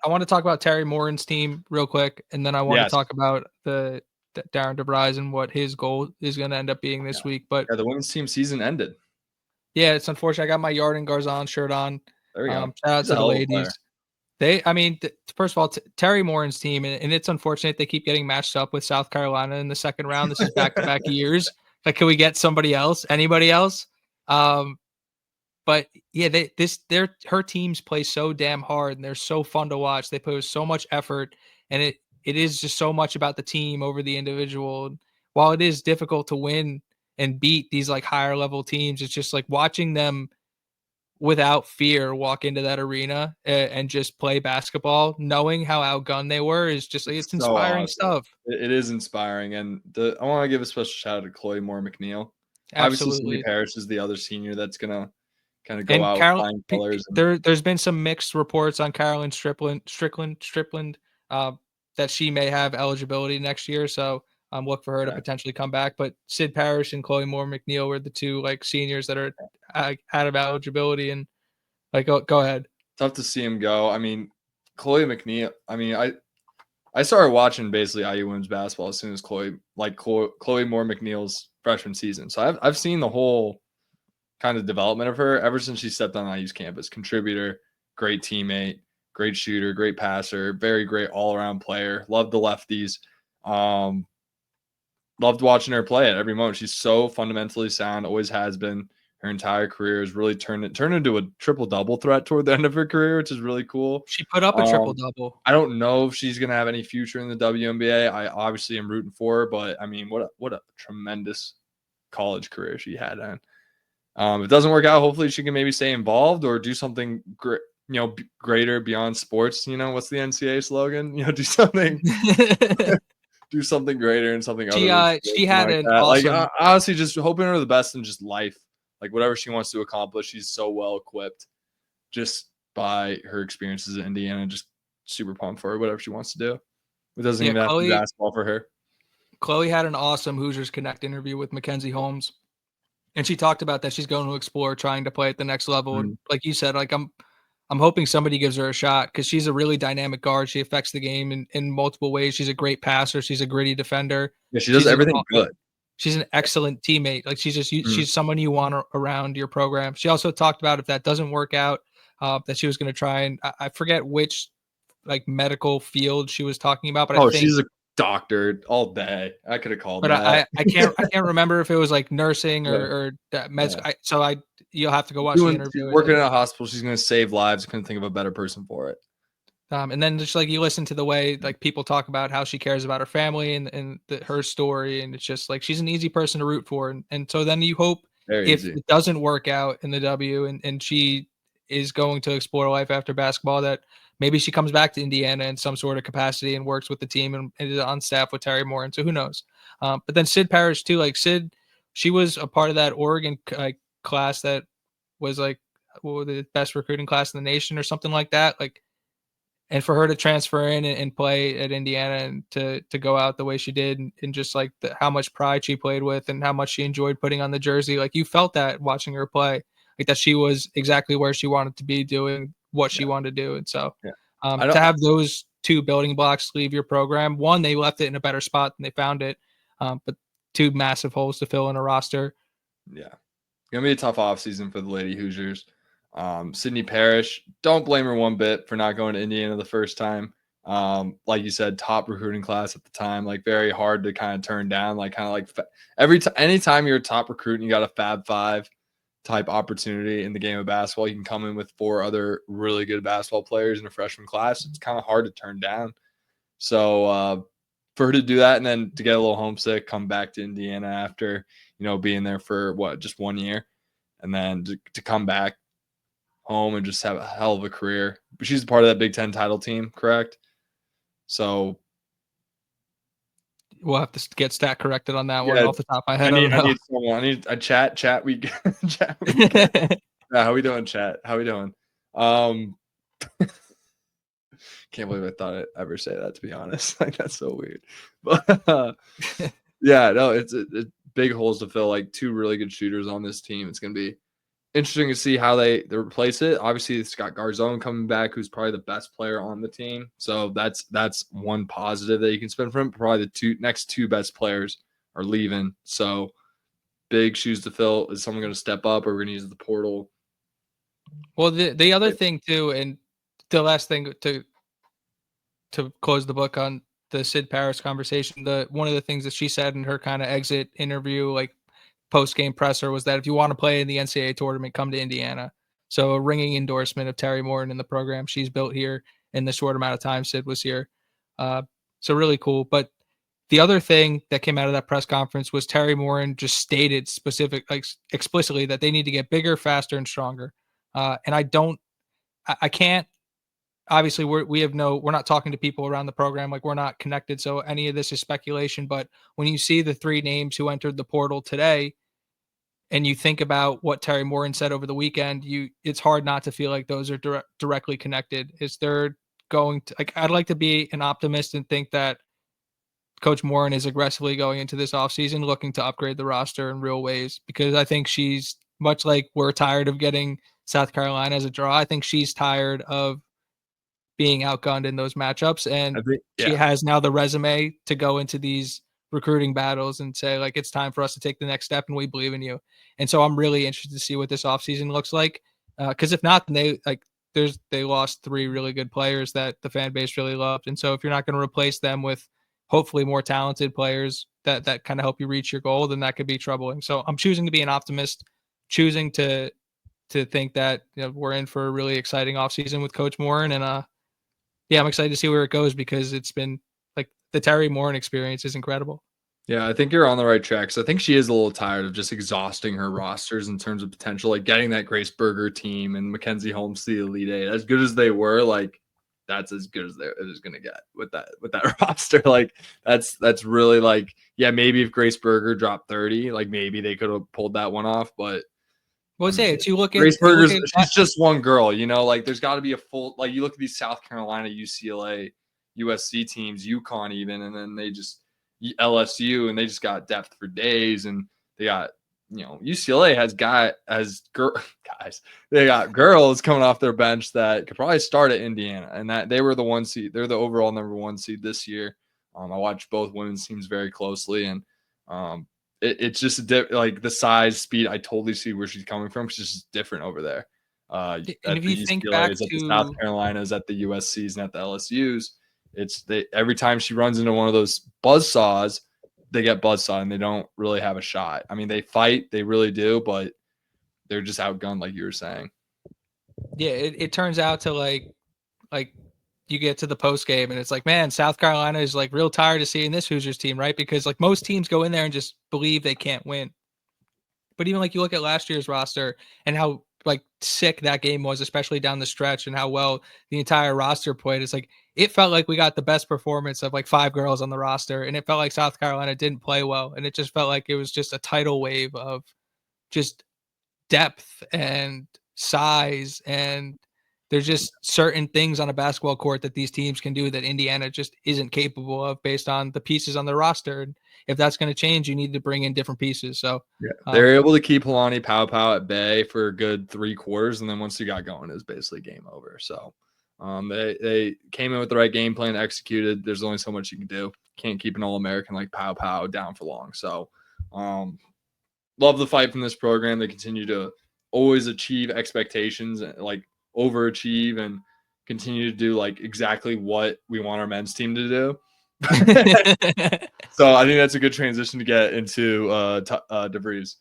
I want to talk about Teri Moren's team real quick, and then I want to Yes. talk about the Darren DeVries and what his goal is going to end up being this week. But Yeah, the women's team season ended. yeah, it's unfortunate. I got my Yarden Garzon shirt on. There we go. Shout out He's a to the hell of a player. ladies. First of all, Teri Moren's team, and it's unfortunate they keep getting matched up with South Carolina in the second round. This is back-to-back years. Like, can we get somebody else? Anybody else? But yeah, her teams play so damn hard, and they're so fun to watch. They put so much effort, and it is just so much about the team over the individual. While it is difficult to win and beat these like higher level teams, it's just like watching them without fear walk into that arena and just play basketball, knowing how outgunned they were is just like, it's inspiring stuff. It is inspiring. And I want to give a special shout out to Chloe Moore McNeil. Absolutely. Obviously, Cindy Parrish is the other senior that's going to kind of go And out with flying colors. There's been some mixed reports on Carolyn Strickland that she may have eligibility next year. So look for her to potentially come back. But Sid Parrish and Chloe Moore McNeil were the two like seniors that are out of eligibility. And like, go ahead. Tough to see him go. I mean, Chloe McNeil. I mean, I started watching basically IU women's basketball as soon as Chloe Moore McNeil's freshman season. So I've seen the whole kind of development of her ever since she stepped on IU's campus. Contributor, great teammate, great shooter, great passer, very great all-around player. Loved the lefties. Loved watching her play at every moment. She's so fundamentally sound, always has been. Her entire career has really turned into a triple-double threat toward the end of her career, which is really cool. She put up a triple-double. I don't know if she's going to have any future in the WNBA. I obviously am rooting for her, but I mean, what a tremendous college career she had. And if it doesn't work out, hopefully she can maybe stay involved or do something greater beyond sports. What's the NCAA slogan? Do something. Do something greater and something other. She had an awesome. Honestly, just hoping her the best in just life, like whatever she wants to accomplish. She's so well equipped, just by her experiences in Indiana. Just super pumped for her, whatever she wants to do. It doesn't even have to be basketball for her. Chloe had an awesome Hoosiers Connect interview with Mackenzie Holmes, and she talked about that she's going to explore trying to play at the next level. Mm-hmm. And like you said, like I'm hoping somebody gives her a shot because she's a really dynamic guard. She affects the game in multiple ways. She's a great passer. She's a gritty defender. Yeah, she does everything good. She's an excellent teammate. Like she's someone you want around your program. She also talked about if that doesn't work out, that she was going to try and I forget which like medical field she was talking about. But I think she's a doctor all day. I could have called. But I can't remember if it was like nursing or med. Yeah. You'll have to go watch the interview. She's working in a hospital. She's going to save lives. I couldn't think of a better person for it. And then just like you listen to the way like people talk about how she cares about her family and her story, and it's just like she's an easy person to root for, and so then you hope if it doesn't work out in the W and she is going to explore life after basketball, that maybe she comes back to Indiana in some sort of capacity and works with the team and is on staff with Teri Moren. So who knows? But then Sid Parrish too, like Sid, she was a part of that Oregon class that was like the best recruiting class in the nation or something like that. Like, and for her to transfer in and play at Indiana and to go out the way she did and just like how much pride she played with and how much she enjoyed putting on the jersey, like you felt that watching her play, like that she was exactly where she wanted to be doing what she wanted to do. And so to have those two building blocks leave your program, one, they left it in a better spot than they found it, but two massive holes to fill in a roster. Yeah. Going to be a tough offseason for the Lady Hoosiers. Sydney Parrish, don't blame her one bit for not going to Indiana the first time. Like you said, top recruiting class at the time, like very hard to kind of turn down. Like kind of like anytime you're a top recruit and you got a Fab Five type opportunity in the game of basketball, you can come in with 4 other really good basketball players in a freshman class. It's kind of hard to turn down. So for her to do that and then to get a little homesick, come back to Indiana after being there for just 1 year, and then to come back home and just have a hell of a career. But she's part of that Big Ten title team, correct? So we'll have to get stat corrected on that one off the top of my head. I need a chat week. Yeah, how we doing, chat? How we doing? Can't believe I thought I'd ever say that, to be honest. Like that's so weird. But yeah, no, it's big holes to fill. Like 2 really good shooters on this team. It's gonna be interesting to see how they replace it. Obviously, it's got Garzone coming back, who's probably the best player on the team. So that's one positive that you can spend from. Probably the next two best players are leaving. So big shoes to fill. Is someone going to step up, or we're going to use the portal? Well, the other thing too, and the last thing to close the book on the Sid Paris conversation, one of the things that she said in her kind of exit interview, like post game presser, was that if you want to play in the NCAA tournament, come to Indiana. So a ringing endorsement of Teri Moren in the program she's built here in the short amount of time Sid was here. So really cool. But the other thing that came out of that press conference was Teri Moren just stated explicitly that they need to get bigger, faster, and stronger. And I can't, obviously we're not talking to people around the program, like we're not connected, so any of this is speculation. But when you see the three names who entered the portal today and you think about what Teri Moren said over the weekend, it's hard not to feel like those are directly connected. Is there going to, like, I'd like to be an optimist and think that Coach Moren is aggressively going into this offseason looking to upgrade the roster in real ways, because I think she's much like we're tired of getting South Carolina as a draw. I think she's tired of being outgunned in those matchups, and she has now the resume to go into these recruiting battles and say, like, it's time for us to take the next step and we believe in you. And so I'm really interested to see what this offseason looks like, because if not, then they lost three really good players that the fan base really loved. And so if you're not going to replace them with hopefully more talented players that kind of help you reach your goal, then that could be troubling. So I'm choosing to be an optimist, choosing to think that, you know, we're in for a really exciting offseason with Coach Moren. And yeah, I'm excited to see where it goes, because it's been like the Teri Moren experience is incredible. Yeah, I think you're on the right track. So I think she is a little tired of just exhausting her rosters in terms of potential, like getting that Grace Berger team and Mackenzie Holmes to the Elite Eight. As good as they were, like that's as good as it is going to get with that roster. Like that's really like, yeah, maybe if Grace Berger dropped 30, like maybe they could have pulled that one off. But well, say it's, you look at Grace Berger's, she's just one girl, you know, like there's got to be a full, like you look at these South Carolina, UCLA, USC teams, UConn even, and then they just LSU, and they just got depth for days, and they got, you know, UCLA guys, they got girls coming off their bench that could probably start at Indiana, and that they were the one seed. They're the overall number one seed this year. I watched both women's teams very closely, and it's just like the size, speed. I totally see where she's coming from. She's just different over there. And if you think back at the South Carolinas, at the USCs, and at the LSUs, every time she runs into one of those buzzsaws, they get buzzsawed and they don't really have a shot. I mean, they fight, they really do, but they're just outgunned, like you were saying. Yeah, it turns out to like you get to the post game and it's like, man, South Carolina is like real tired of seeing this Hoosiers team, right? Because like most teams go in there and just believe they can't win. But even like you look at last year's roster and how like sick that game was, especially down the stretch, and how well the entire roster played. It's like it felt like we got the best performance of like five girls on the roster, and it felt like South Carolina didn't play well, and it just felt like it was just a tidal wave of just depth and size, and there's just certain things on a basketball court that these teams can do that Indiana just isn't capable of based on the pieces on the roster. And if that's going to change, you need to bring in different pieces. So yeah, they're able to keep Helani Pow at bay for a good 3 quarters, and then once you got going, it was basically game over. So they came in with the right game plan, executed. There's only so much you can do. Can't keep an All-American like Pow down for long. So love the fight from this program. They continue to always achieve expectations, like overachieve, and continue to do like exactly what we want our men's team to do. So I think that's a good transition to get into DeVries.